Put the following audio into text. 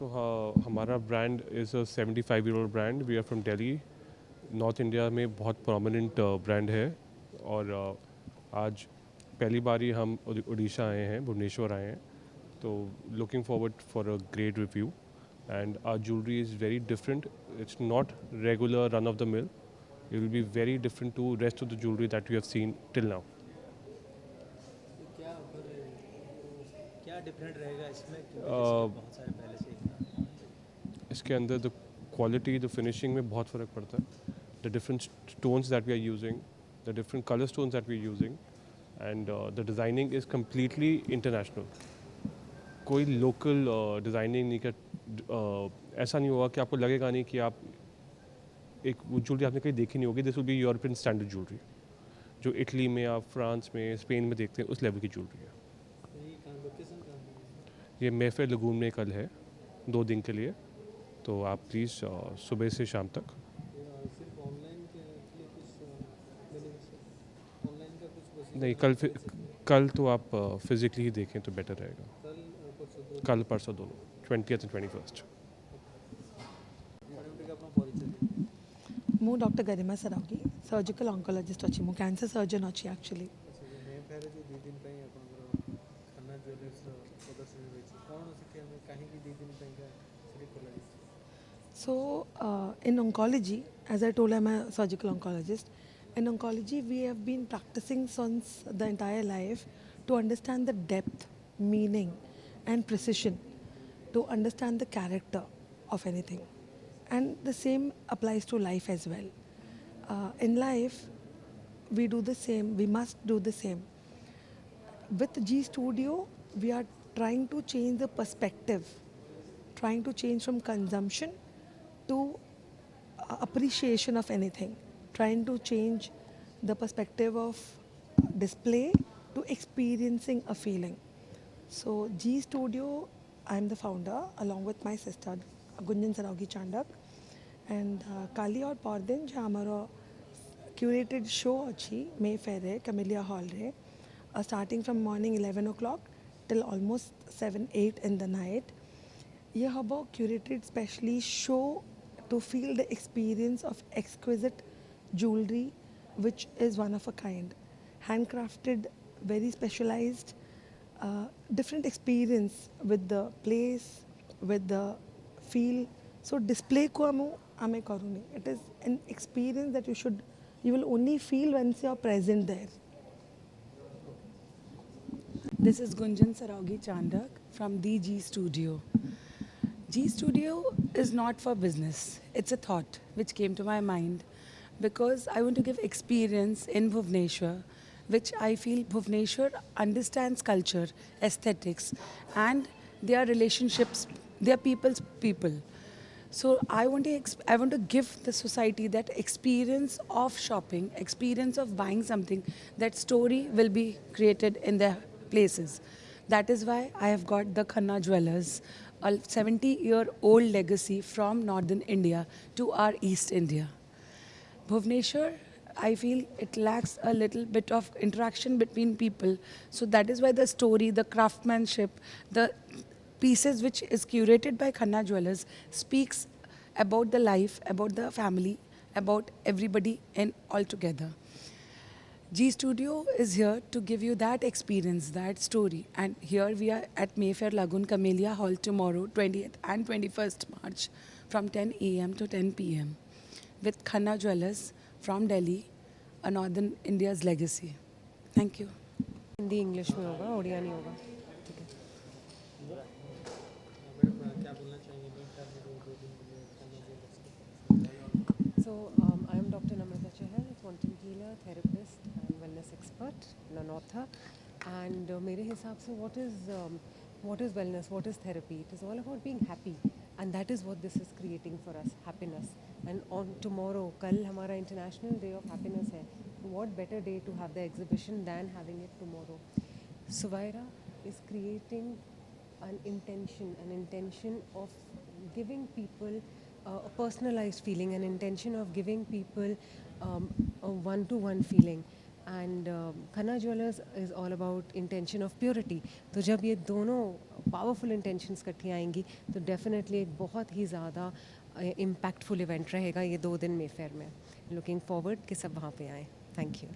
तो हाँ, हमारा brand is a 75-year-old brand. We are from Delhi. North India में बहुत प्रोमिनेंट ब्रांड है. और आज पहली बार ही हम उड़ीसा आए हैं, भुवनेश्वर आए हैं. तो looking forward for a great review. And our jewelry is very different. It's not regular run of the mill. It will be very different to rest of the jewelry that we have seen till now. तो क्या क्या different रहेगा इसमें, क्योंकि Uh, जैसे बहुत सारे पहले से इसके अंदर द क्वालिटी, द फिनिशिंग में बहुत फ़र्क पड़ता है. The different stones that we are using, the different colour stones that we are using, and the designing is completely international. कोई लोकल डिज़ाइनिंग नहीं कर. ऐसा नहीं होगा कि आपको लगेगा नहीं कि आप एक वो ज्वेलरी आपने कहीं देखी नहीं होगी. This will be European standard jewellery, जो इटली में, आप फ्रांस में, स्पेन में देखते हैं, उस लेवल की ज्वेलरी है. यही कहाँ लोकेशन कहाँ है? ये मेफेयर लगून में कल है 2 दिन के लिए. तो आप प्लीज़ सुबह से शाम तक. सिर्फ ऑनलाइन के लिए कुछ बेनिफिट, ऑनलाइन का कुछ प्रोसीजर नहीं, कल तो आप फिज़िकली ही देखें तो बेटर रहेगा. कल परसों दो कल परसों दोनों, 20th and 21st. मैडम टिका अपना परिचय दिए. ମୁଁ ଡକ୍ଟର गरिमा सरावगी सर्जिकल ऑन्कोलॉजिस्ट अच्छी मु कैंसर सर्जन अच्छी एक्चुअली अच्छा जो मे फेयर जो 2 दिन ପାଇଁ ଆପଣଙ୍କର ଖାନା ଜୁଏଲର୍ସ ପ୍ରଦର୍ଶନୀ ରହିଛି, କ'ଣ ସେଠି ଆମେ କାହିଁକି 2 दिन ପାଇଁ ସେଠି ଖୋଲା ହେଇଛି? so in oncology, as I told, I'm a surgical oncologist. In oncology we have been practicing since the entire life to understand the depth, meaning and precision, to understand the character of anything, and the same applies to life as well. In life we do the same, we must do the same. With G Studio we are trying to change the perspective, trying to change from consumption to appreciation of anything, trying to change the perspective of display to experiencing a feeling. So G Studio, I'm the founder along with my sister Gunjan Sarawgi Chandak, and काली और परदिन जो हमारा curated show अच्छी मे fair है camellia hall रे, starting from morning 11 o'clock till almost 7-8 in the night. ये हबो curated specially show to feel the experience of exquisite jewelry which is one of a kind, handcrafted, very specialized, different experience with the place, with the feel. So display को हमें करूँगी. It is an experience that you will only feel once you are present there. This is Gunjan Sarawgi Chandak from the G Studio. G Studio is not for business. It's a thought which came to my mind because I want to give experience in Bhubaneswar, which I feel Bhubaneswar understands culture, aesthetics, and their relationships, their people's people. So I want to give the society that experience of shopping, experience of buying something. That story will be created in their places. That is why I have got the Khanna Jewellers, a 70-year-old legacy from northern India to our East India. Bhubaneswar, I feel it lacks a little bit of interaction between people. So that is why the story, the craftsmanship, the pieces which is curated by Khanna Jewellers speaks about the life, about the family, about everybody and all together. G Studio is here to give you that experience, that story. And here we are at Mayfair Lagoon Camellia Hall tomorrow, 20th and 21st March from 10 a.m. to 10 p.m. with Khanna Jewellers from Delhi, a northern India's legacy. Thank you. Hindi English में होगा, उड़िया नहीं होगा. ठीक है. Madam क्या बोलना चाहेंगे मे fair में 2 दिन के लिए खाना jewellers? So I am Dr. Namrata Chahal, quantum healer, therapist and wellness expert, and an author. And मेरे हिसाब से what is wellness, what is therapy? It is all about being happy, and that is what this is creating for us, happiness. And on tomorrow, कल हमारा International Day of Happiness है. What better day to have the exhibition than having it tomorrow? Suvaira is creating an intention of giving people a personalized feeling, an intention of giving people a one-to-one feeling. And Khanna jewellers is all about intention of purity. तो जब ये दोनों powerful intentions इकट्ठी आएंगी तो definitely एक बहुत ही ज़्यादा इम्पैक्टफुल इवेंट रहेगा ये 2 दिन मेफेयर में. लुकिंग फॉरवर्ड कि सब वहाँ पे आएँ. Thank you.